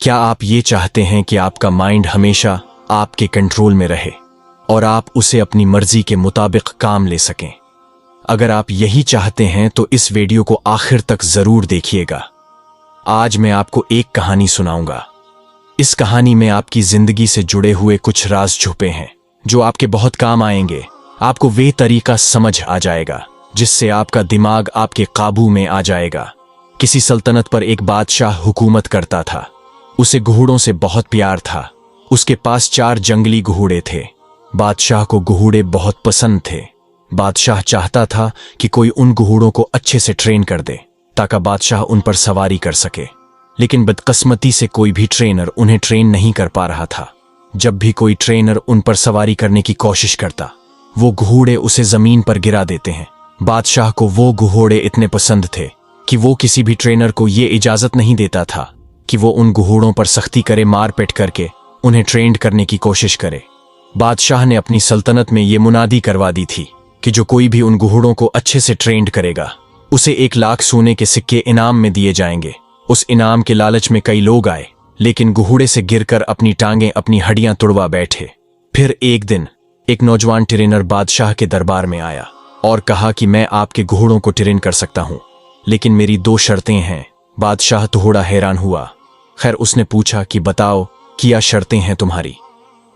क्या आप ये चाहते हैं कि आपका माइंड हमेशा आपके कंट्रोल में रहे और आप उसे अपनी मर्जी के मुताबिक काम ले सकें? अगर आप यही चाहते हैं तो इस वीडियो को आखिर तक जरूर देखिएगा। आज मैं आपको एक कहानी सुनाऊंगा। इस कहानी में आपकी जिंदगी से जुड़े हुए कुछ राज छुपे हैं जो आपके बहुत काम आएंगे। आपको वे तरीका समझ आ जाएगा जिससे आपका दिमाग आपके काबू में आ जाएगा। किसी सल्तनत पर एक बादशाह हुकूमत करता था। उसे घोड़ों से बहुत प्यार था। उसके पास 4 जंगली घोड़े थे। बादशाह को घोड़े बहुत पसंद थे। बादशाह चाहता था कि कोई उन घोड़ों को अच्छे से ट्रेन कर दे ताकि बादशाह उन पर सवारी कर सके। लेकिन बदकिस्मती से कोई भी ट्रेनर उन्हें ट्रेन नहीं कर पा रहा था। जब भी कोई ट्रेनर उन पर सवारी करने की कोशिश करता, वो घोड़े उसे जमीन पर गिरा देते हैं। बादशाह को वो घोड़े इतने पसंद थे कि वो किसी भी ट्रेनर को ये इजाजत नहीं देता था कि वो उन घोड़ों पर सख्ती करे, मारपीट करके उन्हें ट्रेंड करने की कोशिश करे। बादशाह ने अपनी सल्तनत में ये मुनादी करवा दी थी कि जो कोई भी उन घोड़ों को अच्छे से ट्रेंड करेगा उसे 1 लाख सोने के सिक्के इनाम में दिए जाएंगे। उस इनाम के लालच में कई लोग आए, लेकिन घोड़े से गिरकर अपनी टांगें, अपनी हड्डियां तुड़वा बैठे। फिर एक दिन एक नौजवान ट्रेनर बादशाह के दरबार में आया और कहा कि मैं आपके घोड़ों को ट्रेन कर सकता हूं, लेकिन मेरी 2 शर्तें हैं। बादशाह थोड़ा हैरान हुआ। खैर, उसने पूछा कि बताओ, क्या शर्तें हैं तुम्हारी?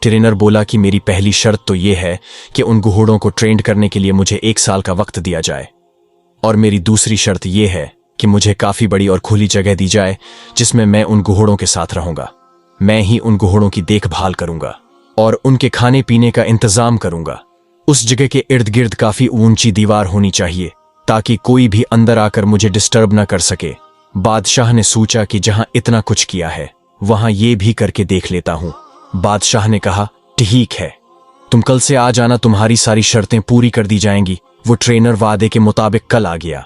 ट्रेनर बोला कि मेरी पहली शर्त तो यह है कि उन घोड़ों को ट्रेंड करने के लिए मुझे 1 साल का वक्त दिया जाए, और मेरी दूसरी शर्त यह है कि मुझे काफी बड़ी और खुली जगह दी जाए जिसमें मैं उन घोड़ों के साथ रहूंगा। मैं ही उन घोड़ों की देखभाल करूंगा और उनके खाने पीने का इंतजाम करूंगा। उस जगह के इर्द गिर्द काफी ऊंची दीवार होनी चाहिए ताकि कोई भी अंदर आकर मुझे डिस्टर्ब ना कर सके। बादशाह ने सोचा कि जहां इतना कुछ किया है वहां ये भी करके देख लेता हूं। बादशाह ने कहा, ठीक है, तुम कल से आ जाना, तुम्हारी सारी शर्तें पूरी कर दी जाएंगी। वो ट्रेनर वादे के मुताबिक कल आ गया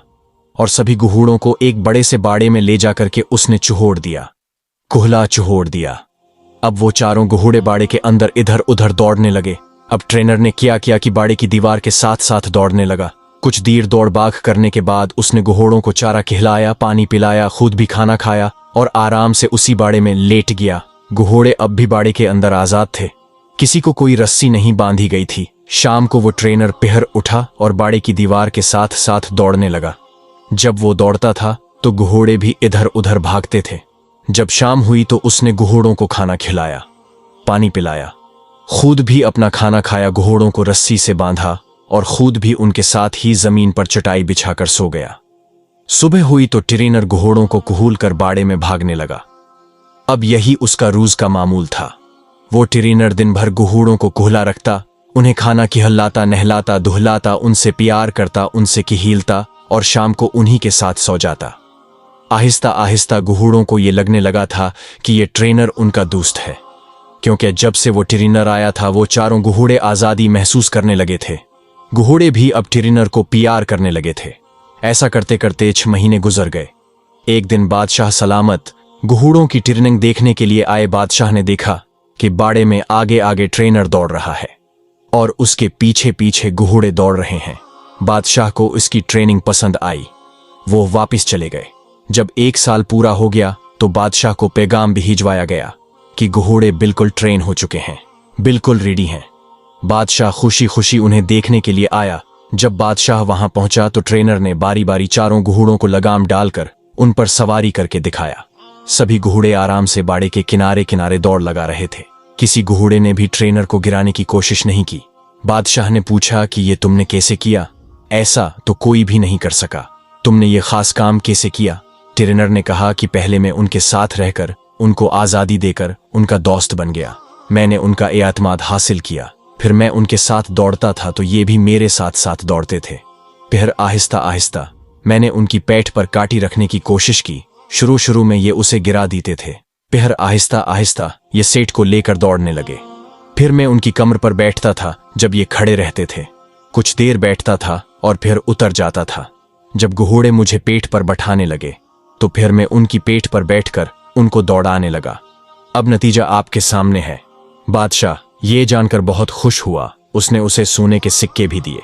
और सभी घोड़ों को एक बड़े से बाड़े में ले जाकर के उसने चुहोड़ दिया, कुहला चुहोड़ दिया। अब वो चारों घोड़े बाड़े के अंदर इधर उधर दौड़ने लगे। अब ट्रेनर ने क्या किया कि बाड़े की दीवार के साथ साथ दौड़ने लगा। कुछ देर दौड़ भाग करने के बाद उसने घोड़ों को चारा खिलाया, पानी पिलाया, खुद भी खाना खाया और आराम से उसी बाड़े में लेट गया। घोड़े अब भी बाड़े के अंदर आजाद थे। किसी को कोई रस्सी नहीं बांधी गई थी। शाम को वो ट्रेनर पहर उठा और बाड़े की दीवार के साथ साथ दौड़ने लगा। जब वो दौड़ता था तो घोड़े भी इधर उधर भागते थे। जब शाम हुई तो उसने घोड़ों को खाना खिलाया, पानी पिलाया, खुद भी अपना खाना खाया, घोड़ों को रस्सी से बांधा और खुद भी उनके साथ ही जमीन पर चटाई बिछाकर सो गया। सुबह हुई तो ट्रेनर घोड़ों को कुहूल कर बाड़े में भागने लगा। अब यही उसका रोज का मामूल था। वो ट्रेनर दिन भर घोड़ों को कुहला रखता, उन्हें खाना खिलाता, नहलाता, दुहलाता, उनसे प्यार करता, उनसे खिलता और शाम को उन्हीं के साथ सो जाता। आहिस्ता आहिस्ता घोड़ों को ये लगने लगा था कि ये ट्रेनर उनका दोस्त है, क्योंकि जब से वो ट्रेनर आया था वो चारों घोड़े आजादी महसूस करने लगे थे। घोड़े भी अब ट्रेनर को प्यार करने लगे थे। ऐसा करते करते 6 महीने गुजर गए। एक दिन बादशाह सलामत घोड़ों की ट्रेनिंग देखने के लिए आए। बादशाह ने देखा कि बाड़े में आगे आगे ट्रेनर दौड़ रहा है और उसके पीछे पीछे घोड़े दौड़ रहे हैं। बादशाह को इसकी ट्रेनिंग पसंद आई। वो वापस चले गए। जब 1 साल पूरा हो गया तो बादशाह को पैगाम भिजवाया गया कि घोड़े बिल्कुल ट्रेन हो चुके हैं, बिल्कुल रेडी हैं। बादशाह खुशी खुशी उन्हें देखने के लिए आया। जब बादशाह वहां पहुंचा तो ट्रेनर ने बारी बारी चारों घोड़ों को लगाम डालकर उन पर सवारी करके दिखाया। सभी घोड़े आराम से बाड़े के किनारे किनारे दौड़ लगा रहे थे। किसी घोड़े ने भी ट्रेनर को गिराने की कोशिश नहीं की। बादशाह ने पूछा कि ये तुमने कैसे किया? ऐसा तो कोई भी नहीं कर सका। तुमने ये खास काम कैसे किया? ट्रेनर ने कहा कि पहले मैं उनके साथ रहकर, उनको आजादी देकर उनका दोस्त बन गया। मैंने उनका एतमाद हासिल किया। फिर मैं उनके साथ दौड़ता था तो ये भी मेरे साथ साथ दौड़ते थे। फिर आहिस्ता आहिस्ता मैंने उनकी पैठ पर काटी रखने की कोशिश की। शुरू में ये उसे गिरा देते थे। फिर आहिस्ता आहिस्ता ये सेठ को लेकर दौड़ने लगे। फिर मैं उनकी कमर पर बैठता था जब ये खड़े रहते थे। कुछ देर बैठता था और फिर उतर जाता था। जब घोड़े मुझे पेट पर बैठाने लगे तो फिर मैं उनकी पेट पर बैठकर उनको दौड़ाने लगा। अब नतीजा आपके सामने है। बादशाह ये जानकर बहुत खुश हुआ। उसने उसे सोने के सिक्के भी दिए।